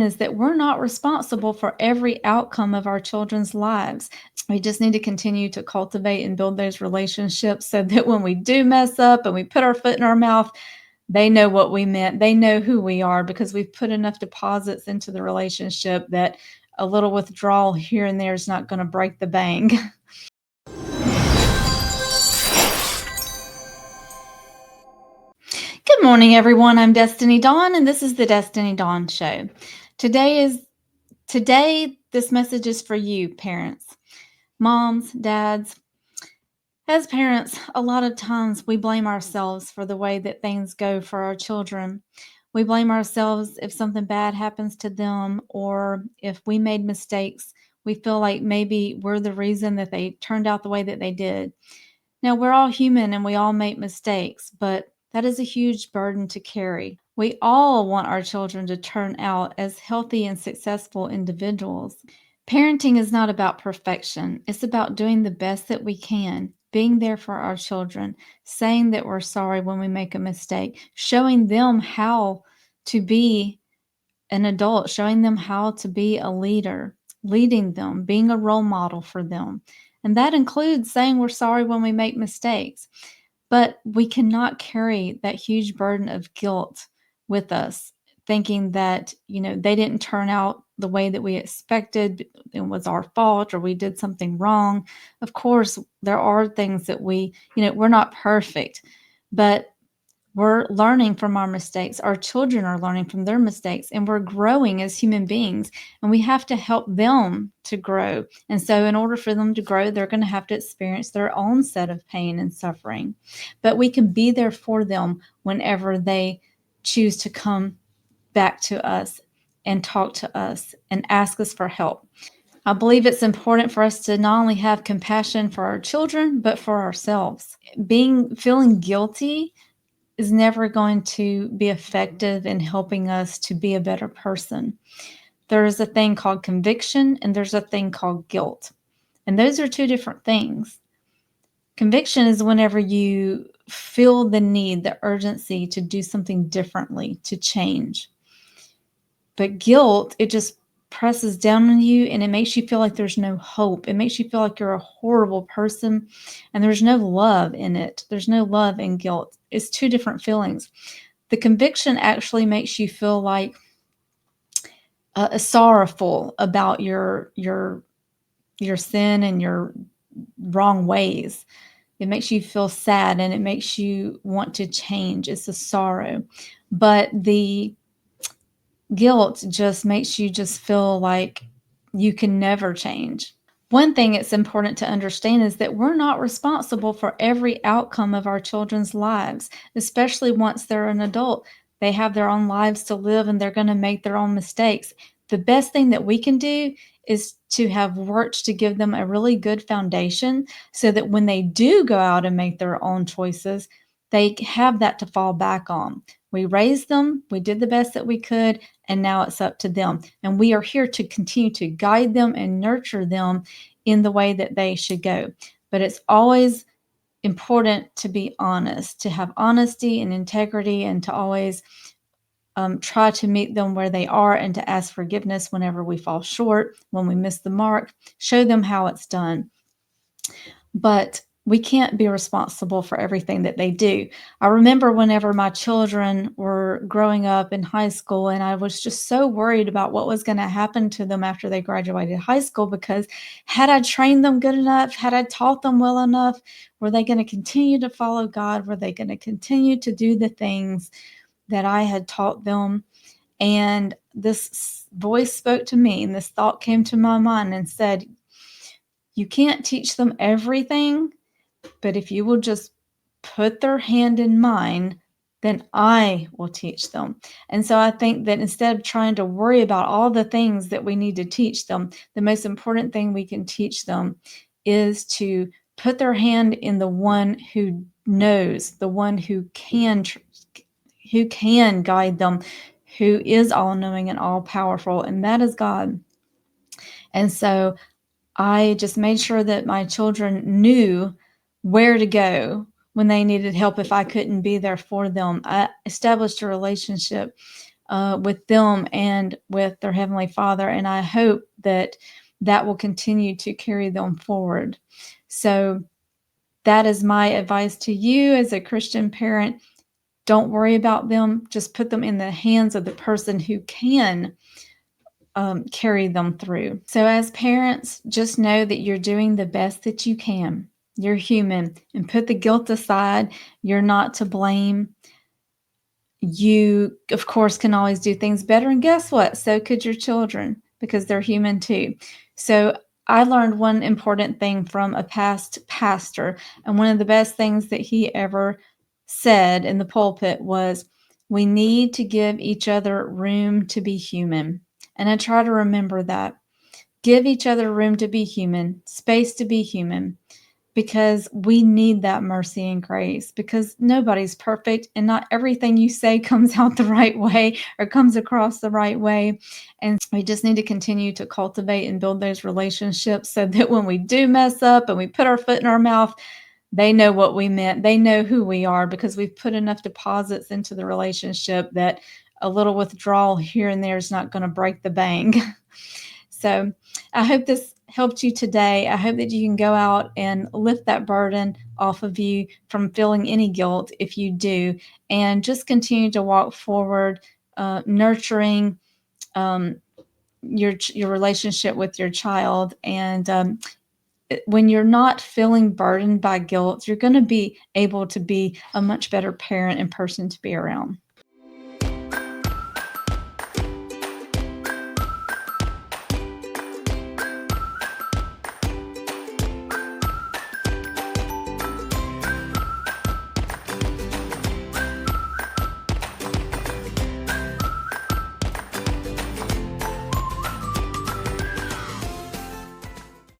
is that we're not responsible for every outcome of our children's lives. We just need to continue to cultivate and build those relationships so that when we do mess up and we put our foot in our mouth, they know what we meant. They know who we are because we've put enough deposits into the relationship that a little withdrawal here and there is not going to break the bank. Good morning, everyone. I'm Destiny Dawn, and this is the Destiny Dawn Show. Today, this message is for you, parents, moms, dads. As parents, a lot of times we blame ourselves for the way that things go for our children. We blame ourselves if something bad happens to them or if we made mistakes. We feel like maybe we're the reason that they turned out the way that they did. Now, we're all human and we all make mistakes, but that is a huge burden to carry. We all want our children to turn out as healthy and successful individuals. Parenting is not about perfection, it's about doing the best that we can, being there for our children, saying that we're sorry when we make a mistake, showing them how to be an adult, showing them how to be a leader, leading them, being a role model for them. And that includes saying we're sorry when we make mistakes. But we cannot carry that huge burden of guilt with us, thinking that, they didn't turn out the way that we expected. It was our fault or we did something wrong. Of course, there are things that we're not perfect, but we're learning from our mistakes. Our children are learning from their mistakes, and we're growing as human beings, and we have to help them to grow. And so, in order for them to grow, they're going to have to experience their own set of pain and suffering. But we can be there for them whenever they choose to come back to us and talk to us and ask us for help. I believe it's important for us to not only have compassion for our children, but for ourselves. Feeling guilty is never going to be effective in helping us to be a better person. There is a thing called conviction and there's a thing called guilt. And those are two different things. Conviction is whenever you feel the need, the urgency to do something differently, to change. But guilt, it just presses down on you and it makes you feel like there's no hope. It makes you feel like you're a horrible person and there's no love in it. There's no love in guilt. It's two different feelings. The conviction actually makes you feel like sorrowful about your sin and your wrong ways. It makes you feel sad and it makes you want to change. It's a sorrow. But the guilt just makes you just feel like you can never change. One thing it's important to understand is that we're not responsible for every outcome of our children's lives, especially once they're an adult. They have their own lives to live and they're going to make their own mistakes. The best thing that we can do is to have worked to give them a really good foundation so that when they do go out and make their own choices, they have that to fall back on. We raised them, we did the best that we could, and now it's up to them. And we are here to continue to guide them and nurture them in the way that they should go. But it's always important to be honest, to have honesty and integrity, and to always try to meet them where they are and to ask forgiveness whenever we fall short, when we miss the mark, show them how it's done. But we can't be responsible for everything that they do. I remember whenever my children were growing up in high school, and I was just so worried about what was going to happen to them after they graduated high school, because had I trained them good enough, had I taught them well enough, were they going to continue to follow God? Were they going to continue to do the things that I had taught them? And this voice spoke to me, and this thought came to my mind and said, you can't teach them everything, but if you will just put their hand in mine, then I will teach them. And so I think that instead of trying to worry about all the things that we need to teach them, the most important thing we can teach them is to put their hand in the one who knows, the one who can guide them, who is all-knowing and all-powerful, and that is God. And so I just made sure that my children knew where to go when they needed help if I couldn't be there for them. I established a relationship with them and with their Heavenly Father. And I hope that that will continue to carry them forward. So, that is my advice to you as a Christian parent. Don't worry about them. Just put them in the hands of the person who can carry them through. So, as parents, just know that you're doing the best that you can. You're human, and put the guilt aside. You're not to blame. You, of course, can always do things better. And guess what? So could your children, because they're human too. So, I learned one important thing from a past pastor. And one of the best things that he ever said in the pulpit was, we need to give each other room to be human. And I try to remember that. Give each other room to be human, space to be human, because we need that mercy and grace, because nobody's perfect and not everything you say comes out the right way or comes across the right way. And we just need to continue to cultivate and build those relationships so that when we do mess up and we put our foot in our mouth, they know what we meant. They know who we are, because we've put enough deposits into the relationship that a little withdrawal here and there is not going to break the bank. So I hope this helped you today. I hope that you can go out and lift that burden off of you from feeling any guilt if you do, and just continue to walk forward, nurturing um, your relationship with your child. And when you're not feeling burdened by guilt, you're going to be able to be a much better parent and person to be around.